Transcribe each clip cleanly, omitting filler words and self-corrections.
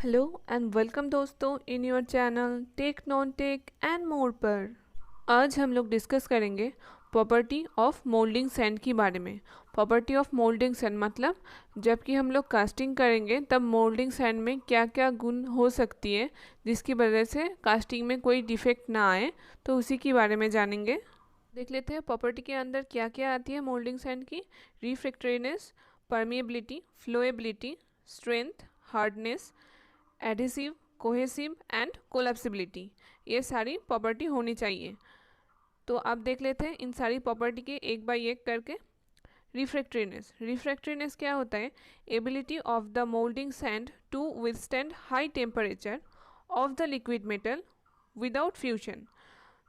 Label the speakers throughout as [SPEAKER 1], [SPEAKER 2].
[SPEAKER 1] Hello and welcome दोस्तों in your channel tech non tech and more पर। आज हम लोग डिस्कस करेंगे प्रॉपर्टी ऑफ मोल्डिंग सैंड के बारे में। प्रॉपर्टी ऑफ मोल्डिंग सैंड मतलब जबकि हम लोग कास्टिंग करेंगे तब मोल्डिंग सैंड में क्या क्या गुण हो सकती है जिसकी वजह से कास्टिंग में कोई डिफेक्ट ना आए, तो उसी के बारे में जानेंगे। देख लेते हैं प्रॉपर्टी के अंदर क्या क्या आती है मोल्डिंग सैंड की। Refractoriness, permeability, flowability, strength, hardness, adhesive, cohesive and collapsibility, ये सारी प्रॉपर्टी होनी चाहिए। तो आप देख लेते हैं इन सारी प्रॉपर्टी के एक बाय एक करके। रिफ्रैक्टरीनेस, रिफ्रैक्टरीनेस क्या होता है? Ability of the moulding sand to withstand high temperature of the liquid metal without fusion.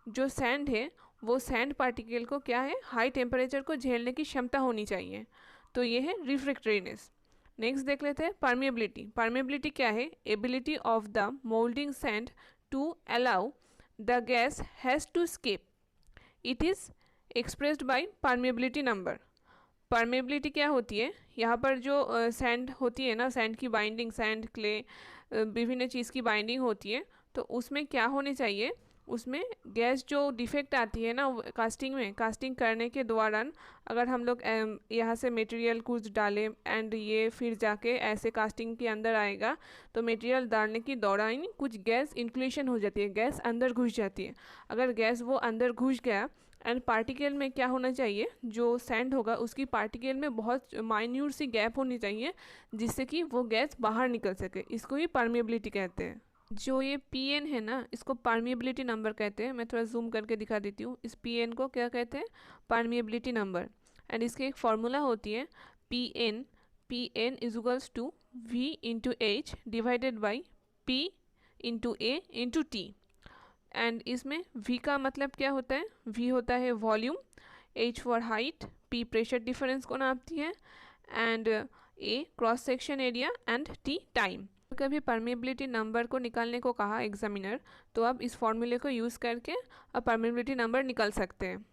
[SPEAKER 1] जो सैंड है वो सैंड पार्टिकल को क्या है, हाई टेम्परेचर को झेलने की क्षमता होनी चाहिए, तो ये है रिफ्रैक्टरीनेस। नेक्स्ट देख लेते हैं परमिएबिलिटी। परमिएबिलिटी क्या है? Ability of the moulding sand to allow the gas has to escape, it is expressed by permeability number. Permeability क्या होती है? यहाँ पर जो सैंड होती है ना, सैंड की बाइंडिंग, सैंड क्ले विभिन्न चीज़ की बाइंडिंग होती है, तो उसमें क्या होने चाहिए, उसमें गैस जो डिफेक्ट आती है ना कास्टिंग में, कास्टिंग करने के दौरान अगर हम लोग यहाँ से मटेरियल कुछ डालें एंड ये फिर जाके ऐसे कास्टिंग के अंदर आएगा, तो मटेरियल डालने की दौरान कुछ गैस इंक्लूशन हो जाती है, गैस अंदर घुस जाती है। अगर गैस वो अंदर घुस गया एंड पार्टिकल में क्या होना चाहिए, जो सैंड होगा उसकी पार्टिकल में बहुत माइन्यूट सी गैप होनी चाहिए जिससे कि वो गैस बाहर निकल सके, इसको ही परमिएबिलिटी कहते हैं। जो ये पी एन है ना, इसको परमिएबिलिटी नंबर कहते हैं। मैं थोड़ा जूम करके दिखा देती हूँ। इस पी एन को क्या कहते हैं? Permeability number. एंड इसकी एक फॉर्मूला होती है P N is equals to V into H divided by P into A into T. And इसमें v का मतलब क्या होता है? v होता है volume, h for height, p pressure difference को नापती है, and a cross section area and t time. कभी परमिएबिलिटी नंबर को निकालने को कहा एग्जामिनर, तो आप इस फॉर्मूले को यूज़ करके आप परमिएबिलिटी नंबर निकाल सकते हैं।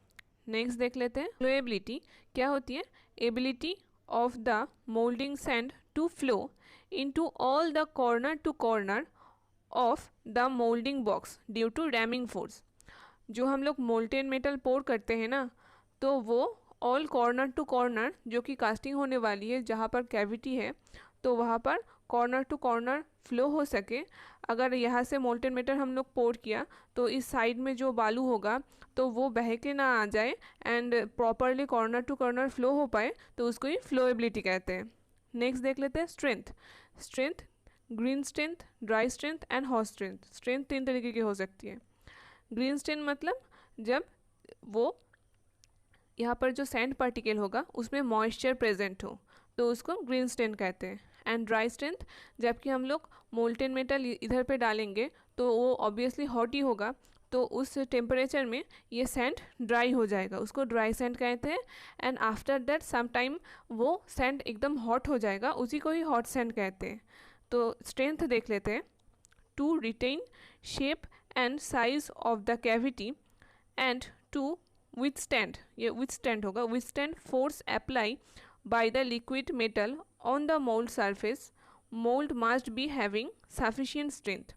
[SPEAKER 1] नेक्स्ट देख लेते हैं फ्लोएबिलिटी क्या होती है? Ability of the moulding sand to flow into all the corner to corner of the moulding box due to ramming force. जो हम लोग मोल्टेन मेटल पोर करते हैं ना, तो वो ऑल कॉर्नर टू कॉर्नर जो कि कास्टिंग होने वाली है, जहाँ पर कैविटी है तो वहाँ पर कॉर्नर टू कॉर्नर फ्लो हो सके। अगर यहाँ से मोल्टेन मेटल हम लोग पोर किया तो इस साइड में जो बालू होगा तो वो बह के ना आ जाए and properly corner to corner flow हो पाए, तो उसको ही फ्लोएबिलिटी कहते हैं। नेक्स्ट देख लेते हैं strength. Strength green strength, dry strength and hot strength. Strength तीन तरीके की हो सकती है। ग्रीन स्ट्रेंथ मतलब जब वो यहाँ पर जो सैंड पार्टिकल होगा उसमें मॉइस्चर प्रेजेंट हो, तो उसको ग्रीन स्ट्रेंथ कहते हैं। एंड ड्राई स्ट्रेंथ जबकि हम लोग मोल्टेन मेटल इधर पे डालेंगे तो वो ऑब्वियसली हॉट ही होगा, तो उस टेम्परेचर में ये सैंड ड्राई हो जाएगा, उसको ड्राई सैंड कहते हैं। And after that some time वो सैंड एकदम हॉट हो जाएगा, उसी को ही हॉट सैंड कहते हैं। तो स्ट्रेंथ देख लेते हैं। To retain shape and size of the cavity and to withstand, ये विथस्टैंड होगा, withstand force apply by the liquid metal on the mould surface, mould must be having sufficient strength.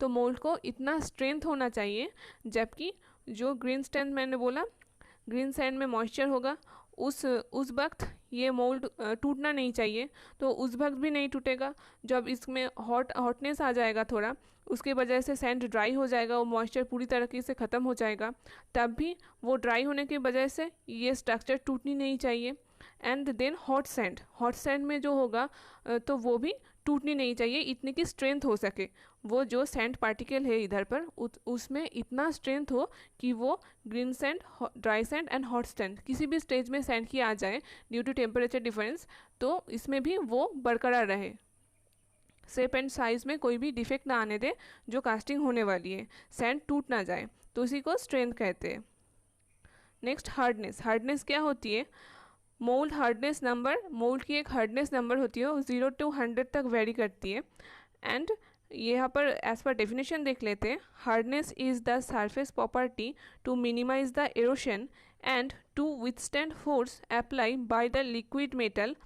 [SPEAKER 1] तो mould को इतना strength होना चाहिए, जबकि जो green strength मैंने बोला, ग्रीन सैंड में मॉइस्चर होगा, उस वक्त ये मोल्ड टूटना नहीं चाहिए, तो उस वक्त भी नहीं टूटेगा। जब इसमें हॉटनेस आ जाएगा थोड़ा, उसकी वजह से सैंड ड्राई हो जाएगा, वो मॉइस्चर पूरी तरीके से ख़त्म हो जाएगा, तब भी वो ड्राई होने की वजह से ये स्ट्रक्चर टूटनी नहीं चाहिए। एंड देन हॉट सैंड में जो होगा तो वो भी टूटनी नहीं चाहिए, इतनी की स्ट्रेंथ हो सके। वो जो सैंड पार्टिकल है इधर पर उसमें इतना स्ट्रेंथ हो कि वो green sand, dry sand and hot sand किसी भी स्टेज में सैंड की आ जाए ड्यू टू टेम्परेचर डिफरेंस, तो इसमें भी वो बरकरार रहे, शेप एंड साइज में कोई भी डिफेक्ट ना आने दे, जो कास्टिंग होने वाली है सैंड टूट ना जाए, तो उसी को स्ट्रेंथ कहते हैं। Next hardness. हार्डनेस क्या होती है? मोल्ड हार्डनेस नंबर, मोल्ड की एक हार्डनेस नंबर होती है, वो 0 to 100 तक वेरी करती है। एंड यहाँ पर एज पर डेफिनेशन देख लेते हैं। Hardness is the surface property to minimise the erosion and to withstand force apply by the liquid metal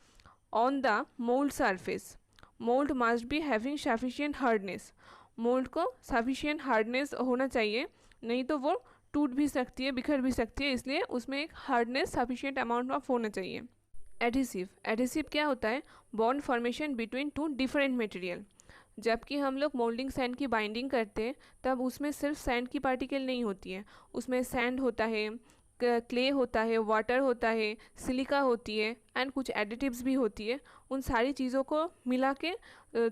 [SPEAKER 1] on the mould surface. Mould must be having sufficient hardness, mould को sufficient hardness होना चाहिए, नहीं तो वो टूट भी सकती है, बिखर भी सकती है, इसलिए उसमें एक हार्डनेस सफिशिएंट अमाउंट ऑफ होना चाहिए। एडिसिव, एडिसिव क्या होता है? Bond formation between two different material. जबकि हम लोग मोल्डिंग सैंड की बाइंडिंग करते हैं तब उसमें सिर्फ सैंड की पार्टिकल नहीं होती है, उसमें सैंड होता है, क्ले होता है, वाटर होता है, सिलिका होती है एंड कुछ एडिटिव्स भी होती है। उन सारी चीज़ों को मिला के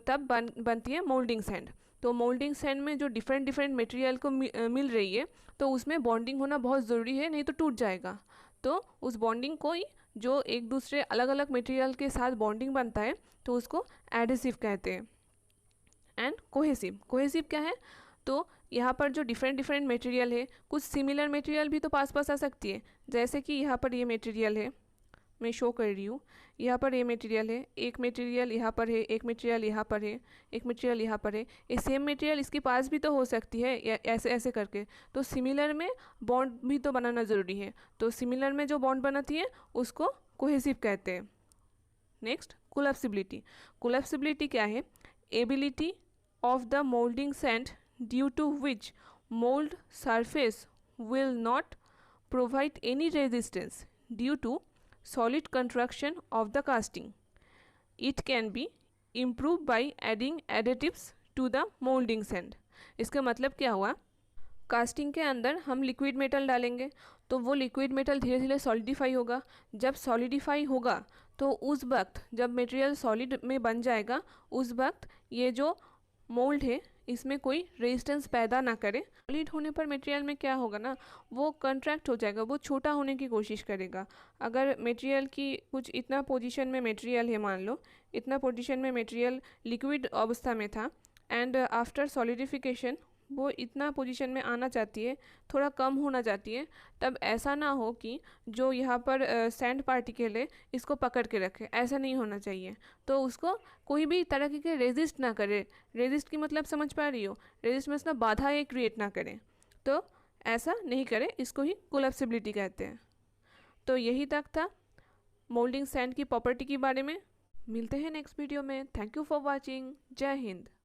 [SPEAKER 1] तब बनती है मोल्डिंग सैंड। तो मोल्डिंग सैंड में जो डिफरेंट डिफरेंट मटेरियल को मिल रही है तो उसमें बॉन्डिंग होना बहुत ज़रूरी है, नहीं तो टूट जाएगा। तो उस बॉन्डिंग को ही जो एक दूसरे अलग अलग मटेरियल के साथ बॉन्डिंग बनता है तो उसको एडिसिव कहते हैं। एंड कोहेसिव, कोहेसिव क्या है? तो यहाँ पर जो डिफरेंट डिफरेंट मटेरियल है, कुछ सिमिलर मटेरियल भी तो पास पास आ सकती है। जैसे कि यहाँ पर ये मटेरियल है, मैं शो कर रही हूँ, यहाँ पर ये मटेरियल है, एक मटेरियल यहाँ पर है, एक मटेरियल यहाँ पर है, एक मटेरियल यहाँ पर है। ये सेम मटेरियल इसके पास भी तो हो सकती है, ऐसे ऐसे करके। तो सिमिलर में बॉन्ड भी तो बनाना ज़रूरी है, तो सिमिलर में जो बॉन्ड बनाती है उसको कोहेसिव कहते हैं। नेक्स्ट, कोलैप्सिबिलिटी। कोलैप्सिबिलिटी क्या है? Ability of the molding sand due to which mold surface will not provide any resistance due to solid construction of the casting. It can be improved by adding additives to the molding sand. इसका मतलब क्या हुआ? Casting के अंदर हम liquid metal डालेंगे तो वो लिक्विड मेटल धीरे धीरे सॉलिडिफाई होगा। जब सॉलिडिफाई होगा तो उस वक्त जब मटेरियल सॉलिड में बन जाएगा उस वक्त ये जो मोल्ड है इसमें कोई रेजिस्टेंस पैदा ना करे। सॉलिड होने पर मटेरियल में क्या होगा ना, वो कंट्रैक्ट हो जाएगा, वो छोटा होने की कोशिश करेगा। अगर मटेरियल की कुछ इतना पोजीशन में मटेरियल है, मान लो इतना पोजीशन में मटेरियल लिक्विड अवस्था में था एंड आफ्टर सॉलिडिफिकेशन वो इतना पोजीशन में आना चाहती है, थोड़ा कम होना चाहती है, तब ऐसा ना हो कि जो यहाँ पर सैंड पार्टिकल है इसको पकड़ के रखे, ऐसा नहीं होना चाहिए। तो उसको कोई भी तरह के रेजिस्ट ना करे। रेजिस्ट की मतलब समझ पा रही हो? रेजिस्ट मतलब बाधा ये क्रिएट ना करे, तो ऐसा नहीं करे, इसको ही कोलैप्सिबिलिटी कहते हैं। तो यही तक था मोल्डिंग सैंड की प्रॉपर्टी के बारे में। मिलते हैं नेक्स्ट वीडियो में। Thank you for watching. जय हिंद।